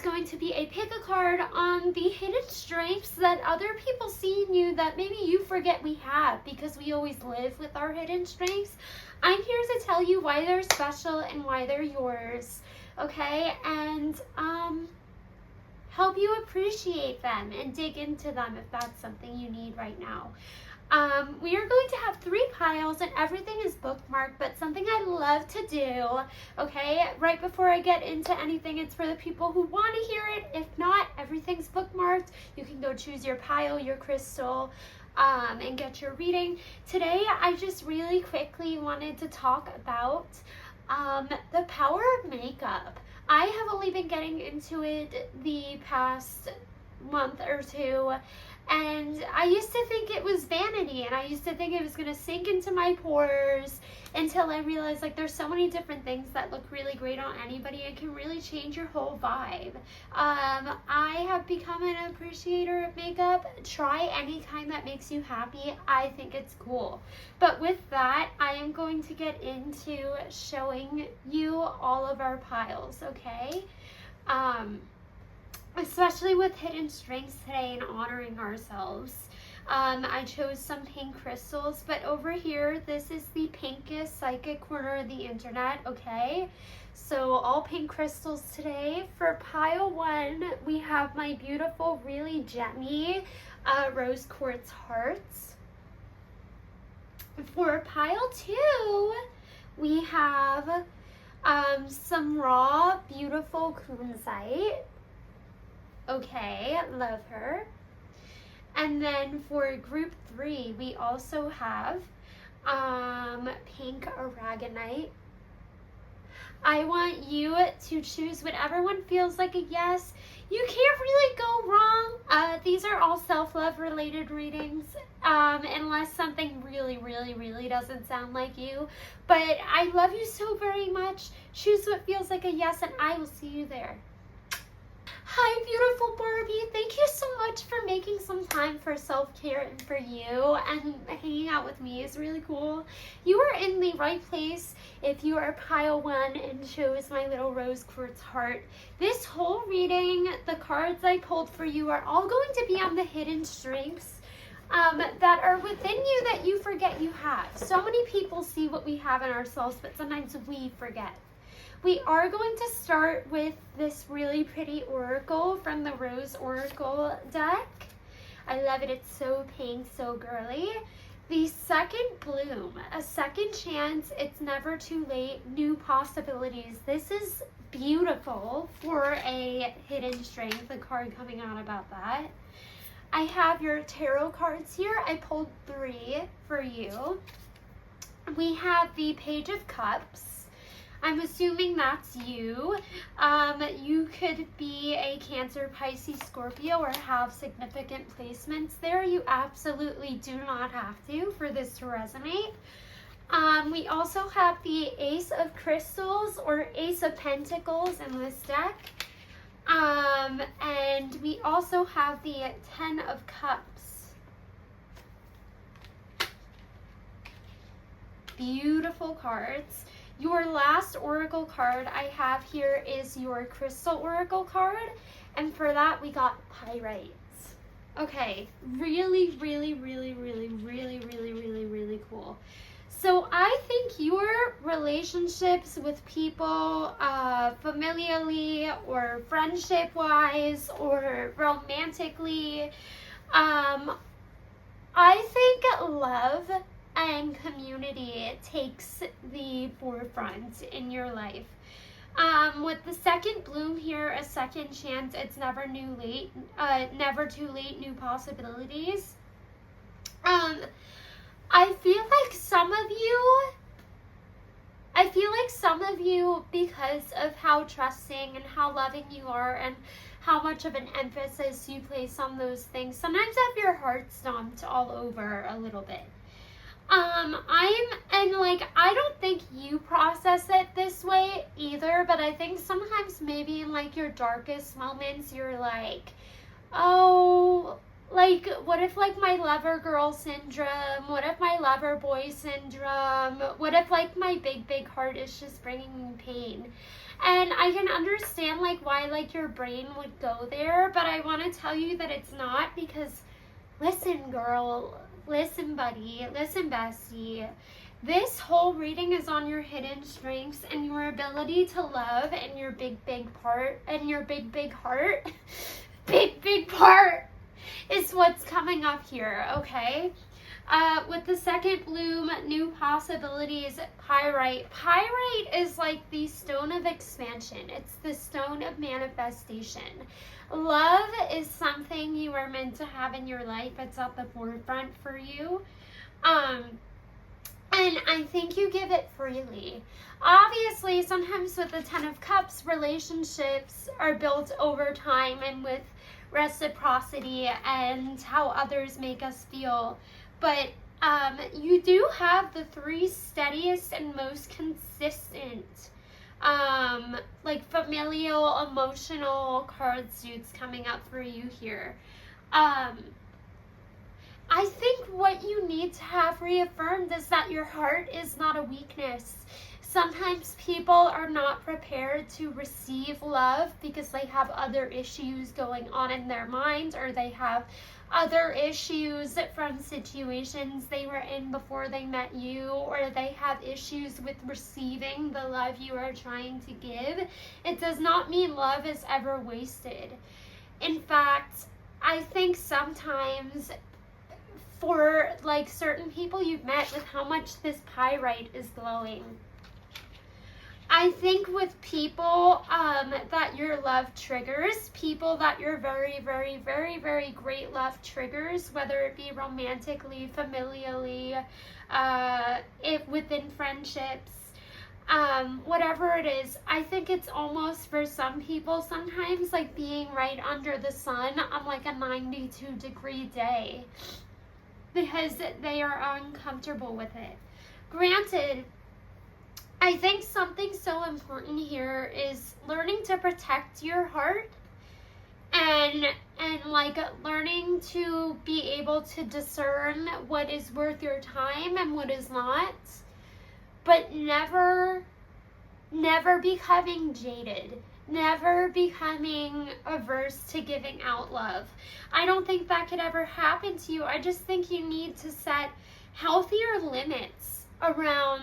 going to be a pick a card on the hidden strengths that other people see in you that maybe you forget we have, because we always live with our hidden strengths. I'm here to tell you why they're special and why they're yours, okay? And help you appreciate them and dig into them if that's something you need right now. We are going to have 3 piles and everything is bookmarked, but something I love to do, okay, right before I get into anything, it's for the people who want to hear it. If not, everything's bookmarked. You can go choose your pile, your crystal, and get your reading. Today, I just really quickly wanted to talk about the power of makeup. I have only been getting into it the past month or 2, and I used to think it was vanity, and I used to think it was going to sink into my pores, until I realized like there's so many different things that look really great on anybody and can really change your whole vibe. I have become an appreciator of makeup. Try any kind that makes you happy. I think it's cool. But with that, I am going to get into showing you all of our piles, okay? Especially with hidden strengths today and honoring ourselves. I chose some pink crystals, but over here, this is the pinkest psychic corner of the internet, okay? So all pink crystals today. For pile 1, we have my beautiful, really gemmy rose quartz hearts. For pile 2, we have some raw, beautiful kunzite. Okay, love her. And then for group 3, we also have pink aragonite. I want you to choose whatever one feels like a yes. You can't really go wrong. These are all self-love related readings, unless something really, really, really doesn't sound like you. But I love you so very much. Choose what feels like a yes, and I will see you there. Hi, beautiful Barbie. Thank you so much for making some time for self-care and for you, and hanging out with me is really cool. You are in the right place if you are pile 1 and chose my little rose quartz heart. This whole reading, the cards I pulled for you are all going to be on the hidden strengths that are within you that you forget you have. So many people see what we have in ourselves, but sometimes we forget. We are going to start with this really pretty oracle from the Rose Oracle deck. I love it. It's so pink, so girly. The second bloom, a second chance, it's never too late, new possibilities. This is beautiful for a hidden strength, the card coming out about that. I have your tarot cards here. I pulled 3 for you. We have the Page of Cups. I'm assuming that's you. You could be a Cancer, Pisces, Scorpio, or have significant placements there. You absolutely do not have to for this to resonate. We also have the Ace of Crystals or Ace of Pentacles in this deck. And we also have the 10 of Cups. Beautiful cards. Your last oracle card I have here is your crystal oracle card, and for that we got pyrites. Okay, really, really, really, really, really, really, really, really cool. So I think your relationships with people, familially or friendship-wise or romantically, I think love and community takes the forefront in your life. With the second bloom here, a second chance, it's never never too late, new possibilities. I feel like some of you, because of how trusting and how loving you are and how much of an emphasis you place on those things, sometimes have your heart stomped all over a little bit. I don't think you process it this way either, but I think sometimes maybe in like your darkest moments, you're like, oh, Like, what if, like, my lover girl syndrome? What if my lover boy syndrome? What if, like, my big heart is just bringing me pain? And I can understand, like, why, like, your brain would go there, but I want to tell you that it's not, because listen, girl, listen, buddy, listen, bestie. This whole reading is on your hidden strengths and your ability to love and your big part and your big heart. big part is what's coming up here, okay? With the second bloom, new possibilities, pyrite. Pyrite is like the stone of expansion. It's the stone of manifestation. Love is something you are meant to have in your life. It's at the forefront for you. And I think you give it freely. Obviously, sometimes with the Ten of Cups, relationships are built over time and with reciprocity and how others make us feel. But you do have the three steadiest and most consistent, like familial, emotional card suits coming up for you here. I think what you need to have reaffirmed is that your heart is not a weakness. Sometimes people are not prepared to receive love because they have other issues going on in their mind, or they have other issues from situations they were in before they met you, or they have issues with receiving the love you are trying to give. It does not mean love is ever wasted. In fact, I think sometimes for like certain people you've met, with how much this pyrite is glowing, I think with people that your love triggers, people that your very great love triggers, whether it be romantically, familially, if within friendships, whatever it is, I think it's almost for some people sometimes like being right under the sun on like a 92-degree day, because they are uncomfortable with it. Granted, I think something so important here is learning to protect your heart and like learning to be able to discern what is worth your time and what is not, but never becoming jaded, never becoming averse to giving out love. I don't think that could ever happen to you. I just think you need to set healthier limits around,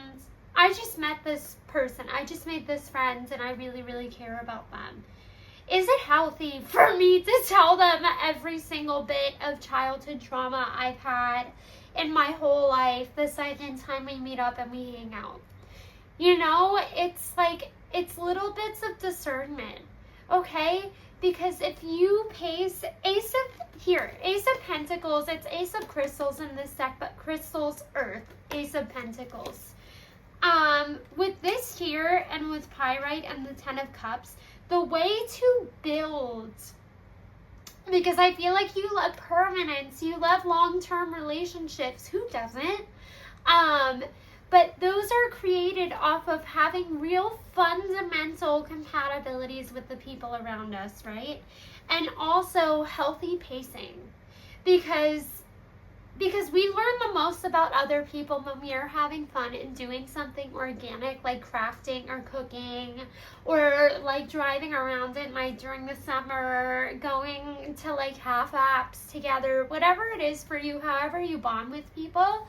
I just met this person, I just made this friend, and I really care about them. Is it healthy for me to tell them every single bit of childhood trauma I've had in my whole life the second time we meet up and we hang out? You know, it's like, it's little bits of discernment, okay? Because if you pace, Ace of Pentacles, it's Ace of Crystals in this deck, but Crystals, Earth, Ace of Pentacles. With this here, and with Pyrite and the Ten of Cups, the way to build, because I feel like you love permanence, you love long-term relationships, who doesn't? But those are created off of having real fundamental compatibilities with the people around us, right? And also healthy pacing, because we learn the most about other people when we are having fun and doing something organic, like crafting or cooking, or like driving around at night during the summer, going to like half apps together, whatever it is for you, however you bond with people.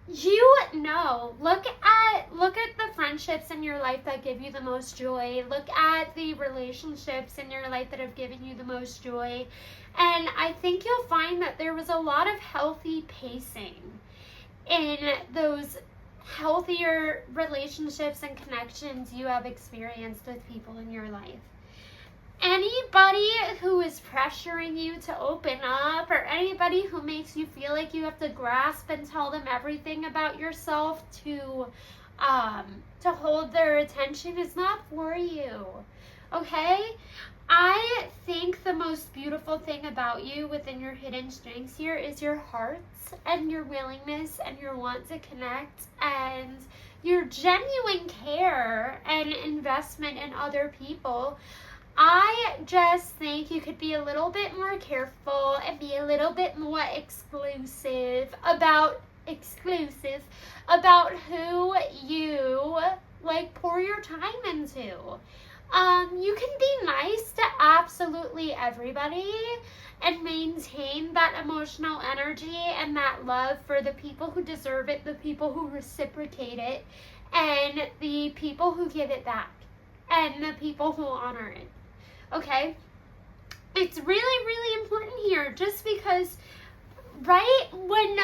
You know, look at the friendships in your life that give you the most joy. Look at the relationships in your life that have given you the most joy. And I think you'll find that there was a lot of healthy pacing in those healthier relationships and connections you have experienced with people in your life. Anybody who is pressuring you to open up, or anybody who makes you feel like you have to grasp and tell them everything about yourself to hold their attention, is not for you, okay? I think the most beautiful thing about you within your hidden strengths here is your hearts and your willingness and your want to connect and your genuine care and investment in other people. I just think you could be a little bit more careful and be a little bit more exclusive about who you like pour your time into. You can be nice to absolutely everybody and maintain that emotional energy and that love for the people who deserve it, the people who reciprocate it, and the people who give it back, and the people who honor it. Okay? It's really, really important here, just because right when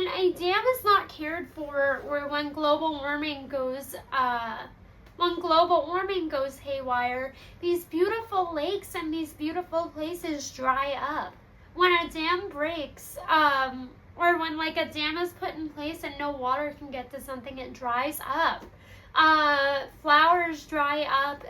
a dam is not cared for, or when global warming goes haywire, these beautiful lakes and these beautiful places dry up. When a dam breaks, or when like a dam is put in place and no water can get to something, it dries up. Flowers dry up,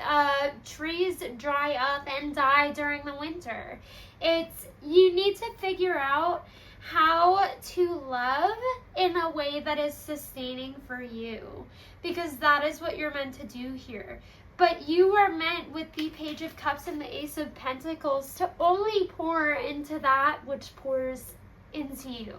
trees dry up and die during the winter. You need to figure out how to love in a way that is sustaining for you, because that is what you're meant to do here. But you are meant, with the Page of Cups and the Ace of Pentacles, to only pour into that which pours into you.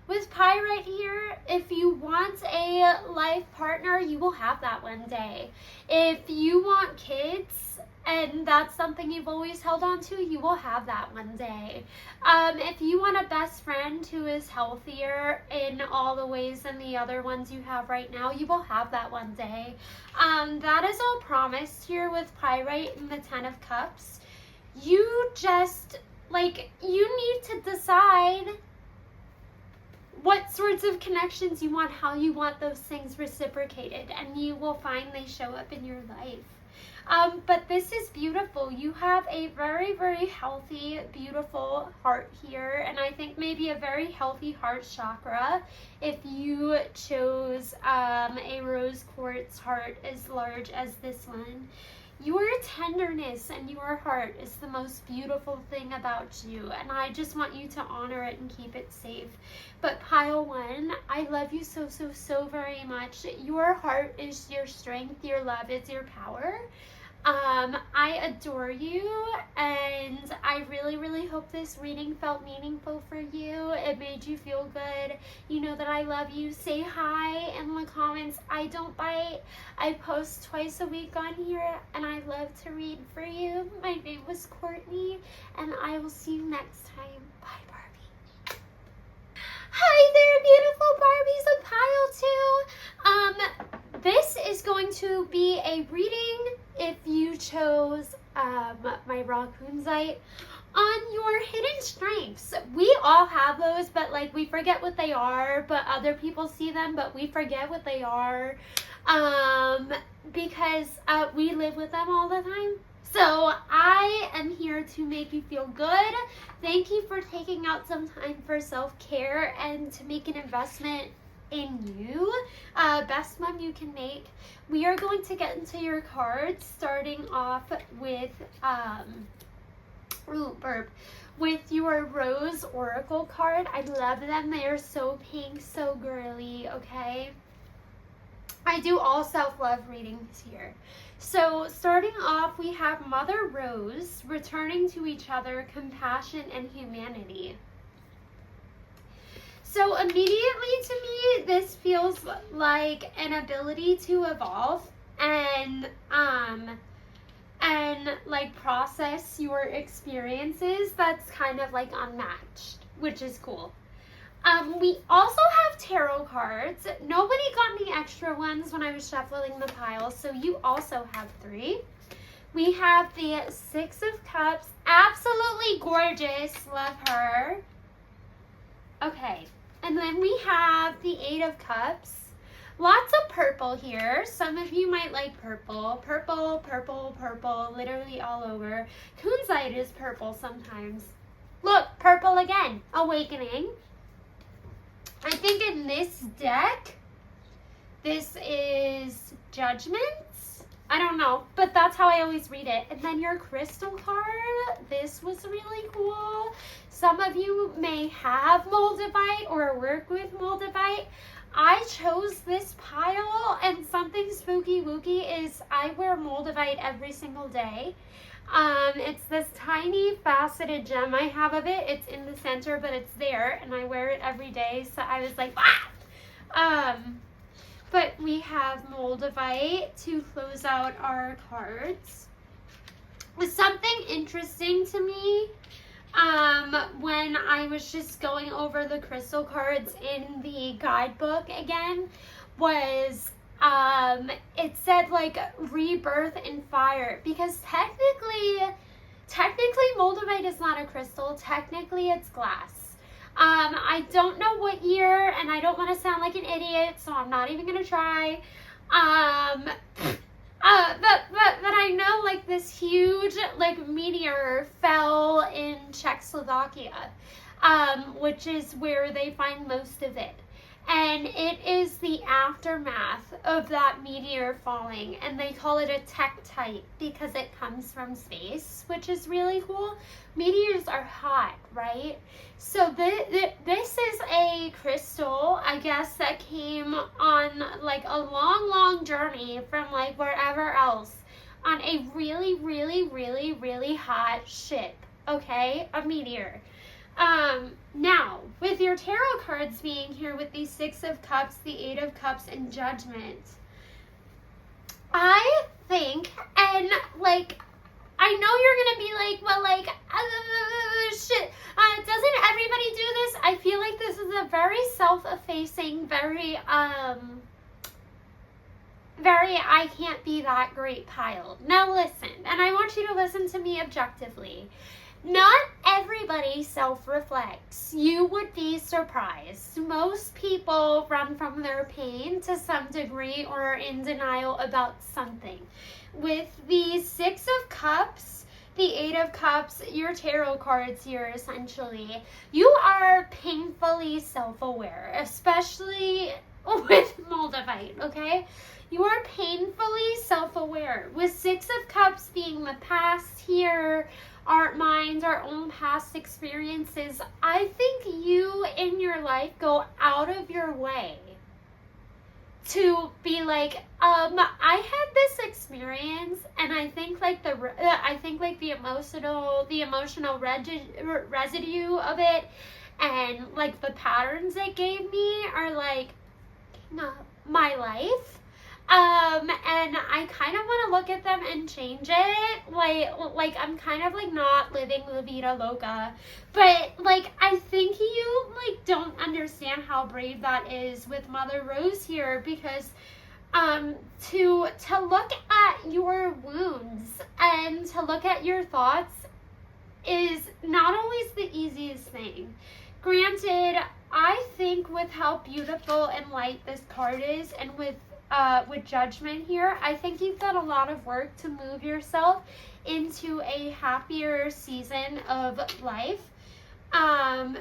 With Pyrite here, if you want a life partner, you will have that one day. If you want kids, and that's something you've always held on to, you will have that one day. If you want a best friend who is healthier in all the ways than the other ones you have right now, you will have that one day. That is all promised here with Pyrite and the Ten of Cups. You just, you need to decide what sorts of connections you want, how you want those things reciprocated, and you will find they show up in your life. But this is beautiful. You have a very, very healthy, beautiful heart here, and I think maybe a very healthy heart chakra if you chose a rose quartz heart as large as this one. Your tenderness and your heart is the most beautiful thing about you, and I just want you to honor it and keep it safe. But Pile 1, I love you so, so, so very much. Your heart is your strength. Your love is your power. I adore you, and I really, really hope this reading felt meaningful for you. It made you feel good. You know that I love you. Say hi in the comments. I don't bite. I post twice a week on here, and I love to read for you. My name was Courtney, and I will see you next time. Bye, Barbie. Hi there, beautiful Barbies of Pile 2. This is going to be a reading if you chose my raccoonzite on your hidden strengths. We all have those, but we forget what they are, but other people see them, but we forget what they are, because we live with them all the time. So I am here to make you feel good. Thank you for taking out some time for self-care and to make an investment in you. Best one you can make. We are going to get into your cards, starting off with with your Rose Oracle card. I love them. They are so pink, so girly, okay? I do all self-love readings here. So starting off, we have Mother Rose, returning to each other, compassion and humanity. So immediately to me, this feels like an ability to evolve and process your experiences that's kind of unmatched, which is cool. We also have tarot cards. Nobody got me extra ones when I was shuffling the piles, so you also have 3. We have the Six of Cups. Absolutely gorgeous. Love her. Okay. And then we have the 8 of Cups. Lots of purple here. Some of you might like purple. Purple, purple, purple, literally all over. Kunzite is purple sometimes. Look, purple again. Awakening. I think in this deck, this is Judgments. I don't know, but that's how I always read it. And then your crystal card, this was really cool. Some of you may have Moldavite or work with Moldavite. I chose this pile, and something spooky wooky is I wear Moldavite every single day. It's this tiny faceted gem I have of it. It's in the center, but it's there, and I wear it every day, so I was like, ah! But we have Moldavite to close out our cards. Something interesting to me when I was just going over the crystal cards in the guidebook again was it said like rebirth and fire, because technically Moldavite is not a crystal. Technically it's glass. I don't know what year, and I don't want to sound like an idiot, so I'm not even gonna try. But I know like this huge like meteor fell in Czechoslovakia, which is where they find most of it. And it is the aftermath of that meteor falling, and they call it a tektite because it comes from space, which is really cool. Meteors are hot, right? So this is a crystal, I guess, that came on like a long journey from like wherever else on a really hot ship, okay? A meteor. Now, with your tarot cards being here with the Six of Cups, the Eight of Cups, and Judgment, I think, and like, I know you're gonna be like, well, like, shit, doesn't everybody do this? I feel like this is a very self-effacing, very I can't be that great pile. Now listen, and I want you to listen to me objectively. Not everybody self-reflects. You would be surprised. Most people run from their pain to some degree or are in denial about something. With the Six of Cups, the Eight of Cups, your tarot cards here essentially, you are painfully self-aware, especially with Moldavite, okay? You are painfully self-aware. With Six of Cups being the past here, our minds, our own past experiences, I think you in your life go out of your way to be like, I had this experience, and I think like the emotional residue of it, and like the patterns it gave me are like my life. And I kind of want to look at them and change it. Like I'm kind of like not living La Vida Loca, but like I think you like don't understand how brave that is with Mother Rose here, because to look at your wounds and to look at your thoughts is not always the easiest thing. Granted, I think with how beautiful and light this card is, and with Judgment here, I think you've done a lot of work to move yourself into a happier season of life.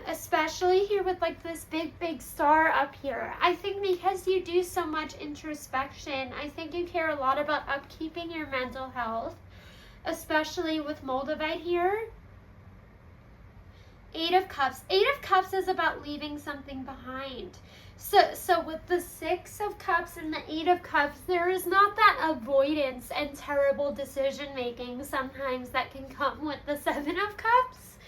Especially here with like this big star up here. I think because you do so much introspection, I think you care a lot about upkeeping your mental health, especially with Moldavite here. Eight of Cups. Eight of Cups is about leaving something behind. So with the Six of Cups and the Eight of Cups, there is not that avoidance and terrible decision making sometimes that can come with the Seven of Cups.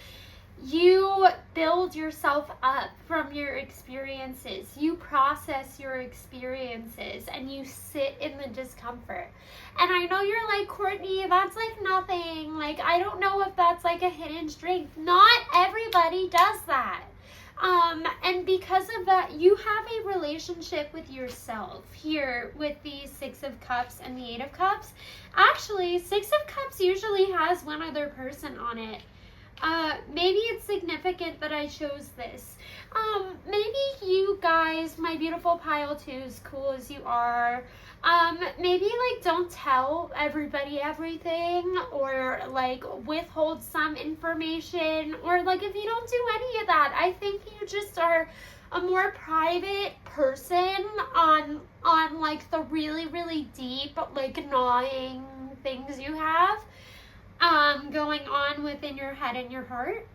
You build yourself up from your experiences. You process your experiences and you sit in the discomfort. And I know you're like, Courtney, that's like nothing. Like, I don't know if that's like a hidden strength. Not everybody does that. And because of that, you have a relationship with yourself here with the Six of Cups and the Eight of Cups. Actually, Six of Cups usually has one other person on it. Maybe it's significant that I chose this. Maybe you guys, my beautiful pile twos, cool as you are, maybe like don't tell everybody everything, or like withhold some information, or like if you don't do any of that, I think you just are a more private person on like the really deep, like gnawing things you have going on within your head and your heart.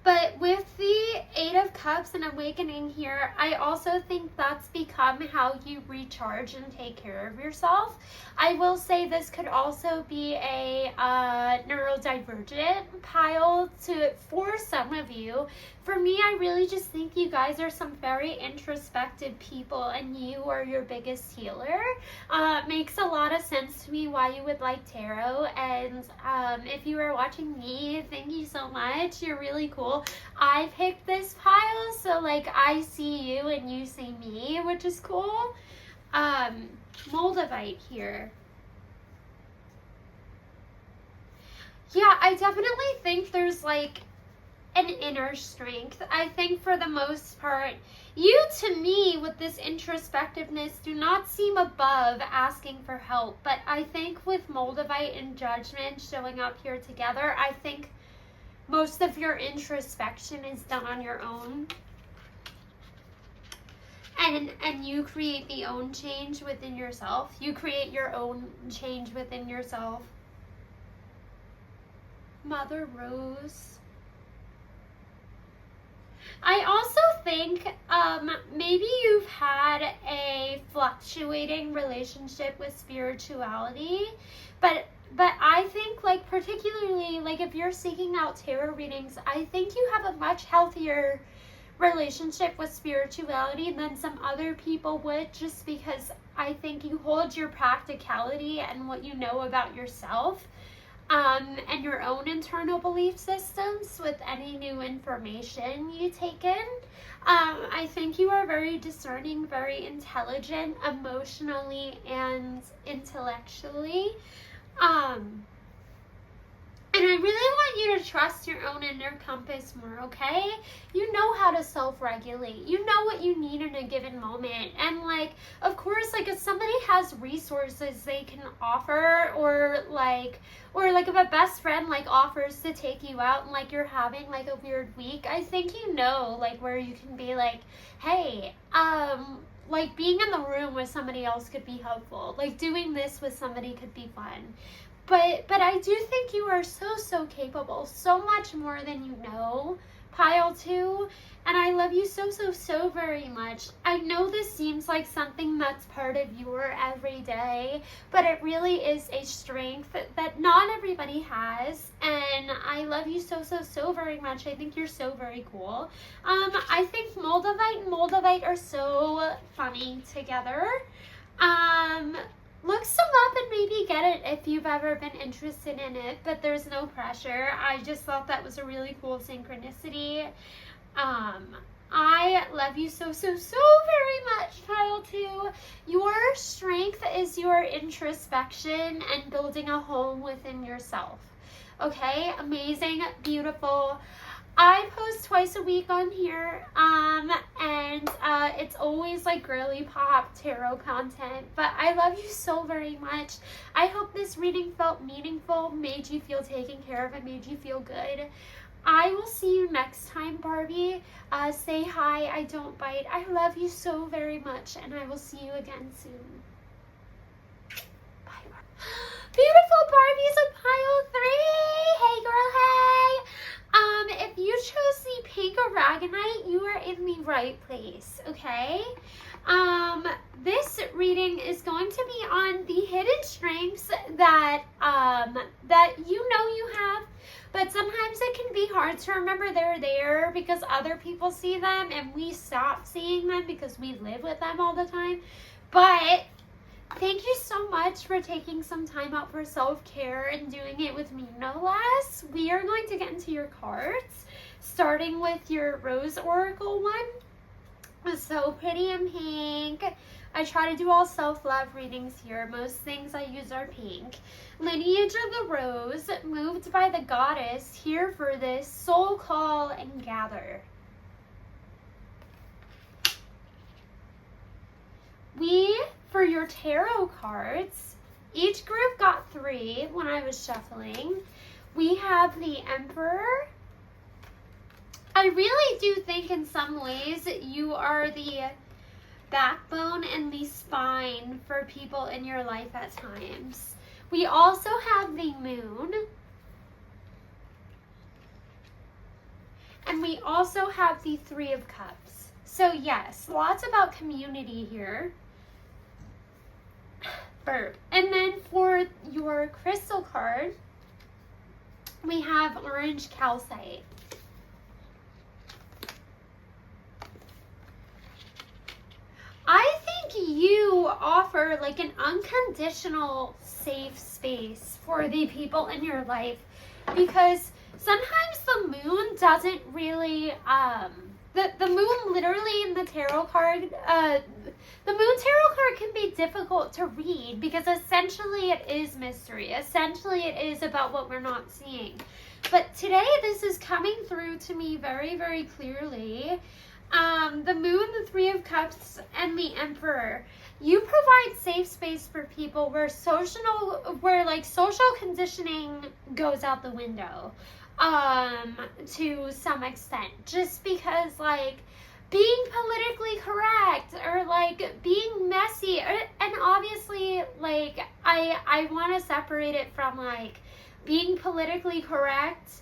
But with the Eight of Cups and Awakening here, I also think that's become how you recharge and take care of yourself. I will say this could also be a neurodivergent pile for some of you. For me, I really just think you guys are some very introspective people, and you are your biggest healer. Makes a lot of sense to me why you would like tarot, and if you are watching me, thank you so much. You're really cool. I picked this pile, so like I see you and you see me, which is cool. Moldavite here. Yeah, I definitely think there's like an inner strength. I think for the most part, you to me with this introspectiveness do not seem above asking for help. But I think with Moldavite and Judgment showing up here together, I think most of your introspection is done on your own. And you create the own change within yourself. You create your own change within yourself. Mother Rose. I also think maybe you've had a fluctuating relationship with spirituality, but I think like particularly like if you're seeking out tarot readings, I think you have a much healthier relationship with spirituality than some other people would, just because I think you hold your practicality and what you know about yourself and your own internal belief systems with any new information you take in. I think you are very discerning, very intelligent, emotionally and intellectually. And I really want you to trust your own inner compass more, okay? You know how to self-regulate. You know what you need in a given moment. And like, of course, like if somebody has resources they can offer, or like if a best friend like offers to take you out and like you're having like a weird week, I think you know like where you can be like, hey, like being in the room with somebody else could be helpful. Like doing this with somebody could be fun. But I do think you are so capable, so much more than you know, Pile 2, and I love you so very much. I know this seems like something that's part of your everyday, but it really is a strength that not everybody has, and I love you so very much. I think you're so very cool. I think Moldavite and Moldavite are so funny together. Look some up and maybe get it if you've ever been interested in it, but there's no pressure. I just thought that was a really cool synchronicity. I love you so very much, Pile 2. Your strength is your introspection and building a home within yourself. Okay, amazing, beautiful. I post twice a week on here, and it's always like girly pop tarot content, but I love you so very much. I hope this reading felt meaningful, made you feel taken care of, and made you feel good. I will see you next time, Barbie. Say hi, I don't bite. I love you so very much, and I will see you again soon. Bye. Beautiful Barbies of Pile 3! Hey girl, hey! If you chose the pink aragonite, you are in the right place, okay? This reading is going to be on the hidden strengths that you know you have, but sometimes it can be hard to remember they're there because other people see them and we stop seeing them because we live with them all the time. But thank you so much for taking some time out for self-care and doing it with me, no less. We are going to get into your cards, starting with your Rose Oracle one. It's so pretty and pink. I try to do all self-love readings here. Most things I use are pink. Lineage of the Rose, moved by the goddess, here for this, soul call and gather. For your tarot cards, each group got 3 when I was shuffling. We have the Emperor. I really do think in some ways you are the backbone and the spine for people in your life at times. We also have the Moon. And we also have the Three of Cups. So yes, lots about community here. Burp. And then for your crystal card, we have orange calcite. I think you offer like an unconditional safe space for the people in your life, because sometimes the moon doesn't really, the moon literally in the tarot card, the moon tarot card can be difficult to read because essentially it is mystery. Essentially it is about what we're not seeing. But today this is coming through to me very, very clearly. The moon, the Three of Cups, and the Emperor. You provide safe space for people where social conditioning goes out the window, to some extent. Just because, like, being politically correct or, like, being messy, and obviously, like, I want to separate it from, like, being politically correct,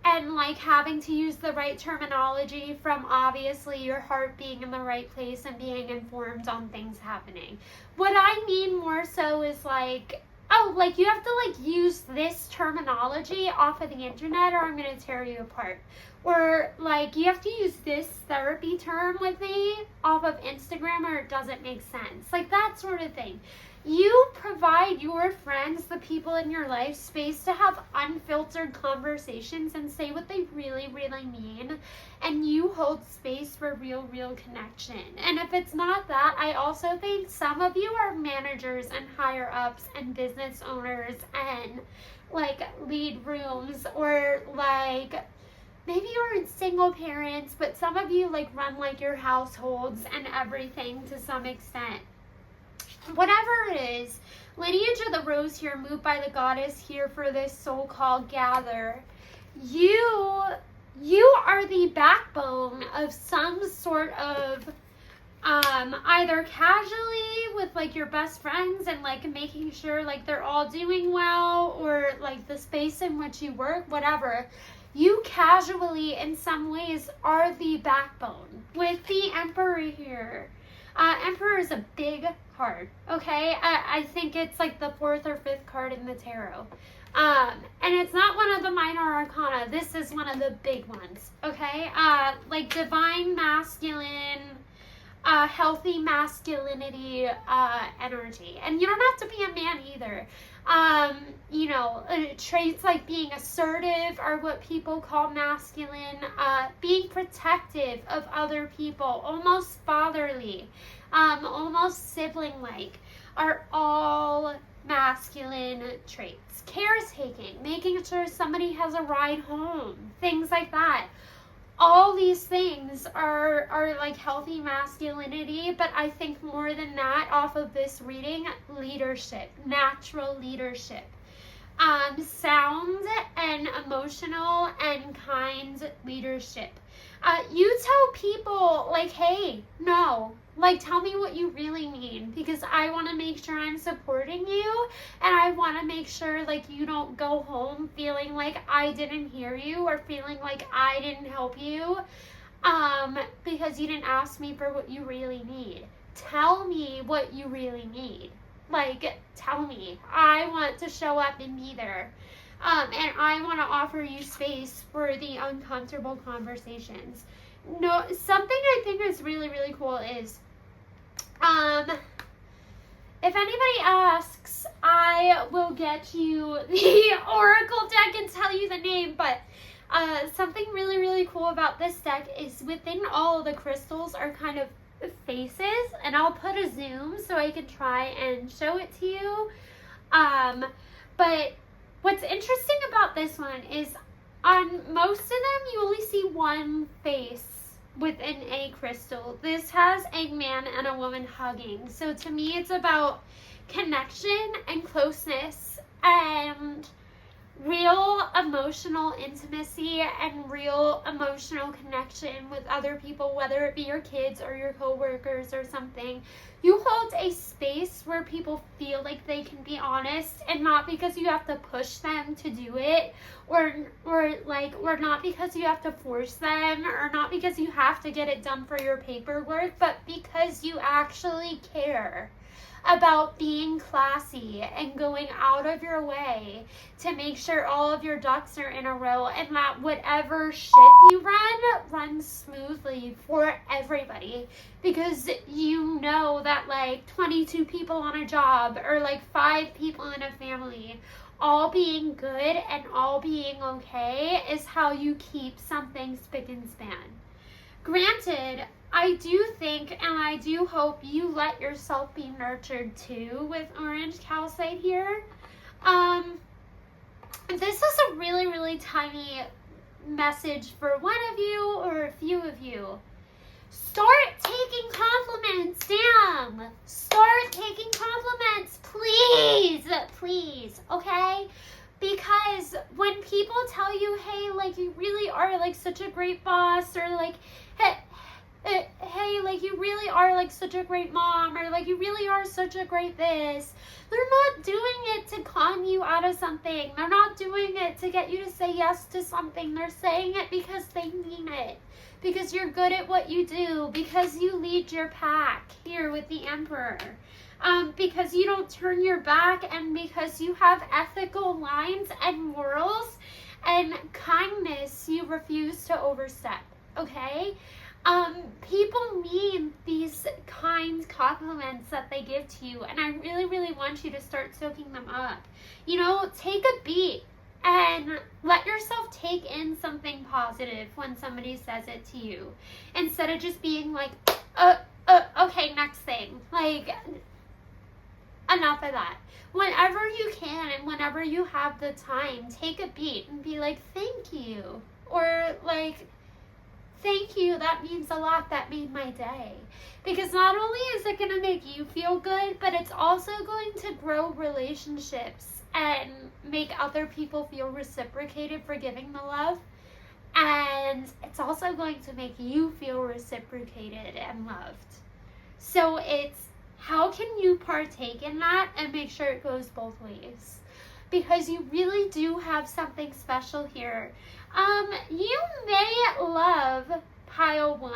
and like having to use the right terminology from obviously your heart being in the right place and being informed on things happening. What I mean more so is like, oh, like you have to like use this terminology off of the internet or I'm going to tear you apart. Or like you have to use this therapy term with me off of Instagram or it doesn't make sense. Like that sort of thing. You provide your friends, the people in your life, space to have unfiltered conversations and say what they really, really mean. And you hold space for real, real connection. And if it's not that, I also think some of you are managers and higher ups and business owners and like lead rooms, or like maybe you're single parents, but some of you like run like your households and everything to some extent. Whatever it is, lineage of the rose here, moved by the goddess here for this soul called gather. You are the backbone of some sort of either casually with like your best friends and like making sure like they're all doing well, or like the space in which you work, whatever. You casually in some ways are the backbone with the Emperor here. Emperor is a big card, okay? I think it's like the 4th or 5th card in the tarot. And it's not one of the minor arcana. This is one of the big ones, okay? Like divine masculine, healthy masculinity energy. And you don't have to be a man either. You know, traits like being assertive are what people call masculine, being protective of other people, almost fatherly, almost sibling-like, are all masculine traits. Caretaking, making sure somebody has a ride home, things like that. All these things are like healthy masculinity, but I think more than that, off of this reading, leadership, natural leadership, sound and emotional and kind leadership. You tell people like, hey, no, like tell me what you really mean, because I want to make sure I'm supporting you, and I want to make sure like you don't go home feeling like I didn't hear you or feeling like I didn't help you because you didn't ask me for what you really need. Tell me what you really need. Like, tell me. I want to show up and be there. And I want to offer you space for the uncomfortable conversations. No, something I think is really, really cool is, if anybody asks, I will get you the Oracle deck and tell you the name, but something really, really cool about this deck is within all of the crystals are kind of faces, and I'll put a zoom so I can try and show it to you. But what's interesting about this one is on most of them you only see one face within a crystal. This has a man and a woman hugging, so to me it's about connection and closeness and real emotional intimacy and real emotional connection with other people, whether it be your kids or your coworkers or something. You hold a space where people feel like they can be honest, and not because you have to push them to do it, or not because you have to force them, or not because you have to get it done for your paperwork, but because you actually care about being classy and going out of your way to make sure all of your ducks are in a row, and that whatever ship you run runs smoothly for everybody, because you know that like 22 people on a job, or like 5 people in a family, all being good and all being okay is how you keep something spick and span. Granted, I do think and I do hope you let yourself be nurtured too with orange calcite here. This is a really, really tiny message for one of you or a few of you. Start taking compliments, damn. Start taking compliments, please, please, okay? Because when people tell you, hey, like, you really are, like, such a great boss, or, like, hey, like, you really are, like, such a great mom, or, like, you really are such a great this, they're not doing it to con you out of something. They're not doing it to get you to say yes to something. They're saying it because they mean it. Because you're good at what you do. Because you lead your pack here with the Emperor. Because you don't turn your back, and because you have ethical lines and morals and kindness you refuse to overstep, okay? People mean these kind compliments that they give to you, and I really, really want you to start soaking them up. You know, take a beat and let yourself take in something positive when somebody says it to you, instead of just being like, okay, next thing. Like, enough of that. Whenever you can and whenever you have the time, take a beat and be like, thank you. Or like, thank you, that means a lot, that made my day. Because not only is it going to make you feel good, but it's also going to grow relationships and make other people feel reciprocated for giving the love. And it's also going to make you feel reciprocated and loved. So it's, how can you partake in that and make sure it goes both ways? Because you really do have something special here. You may love pile 1,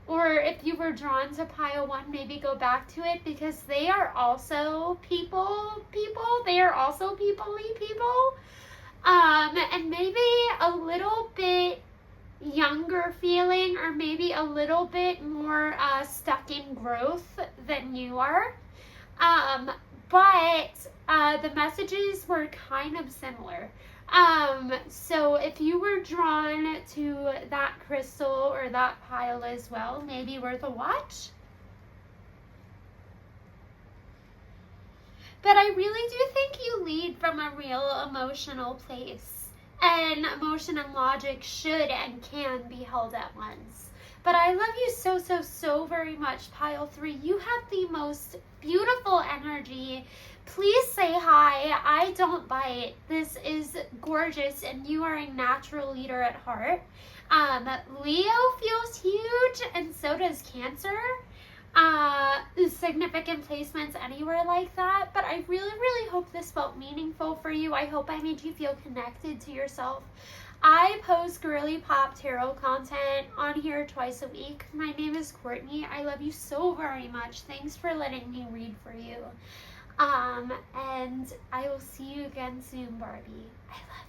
or if you were drawn to pile 1, maybe go back to it, because they are also people. They are also people-y people. And maybe a little bit younger feeling, or maybe a little bit more stuck in growth than you are. But the messages were kind of similar. So if you were drawn to that crystal or that pile as well, maybe worth a watch. But I really do think you lead from a real emotional place. And emotion and logic should and can be held at once. But I love you so, so, so very much, pile 3. You have the most beautiful energy. Please say hi. I don't bite. This is gorgeous, and you are a natural leader at heart. Leo feels huge, and so does Cancer. Significant placements anywhere like that, but I really, really hope this felt meaningful for you. I hope I made you feel connected to yourself. I post girly pop tarot content on here twice a week. My name is Courtney. I love you so very much. Thanks for letting me read for you. And I will see you again soon, Barbie. I love you.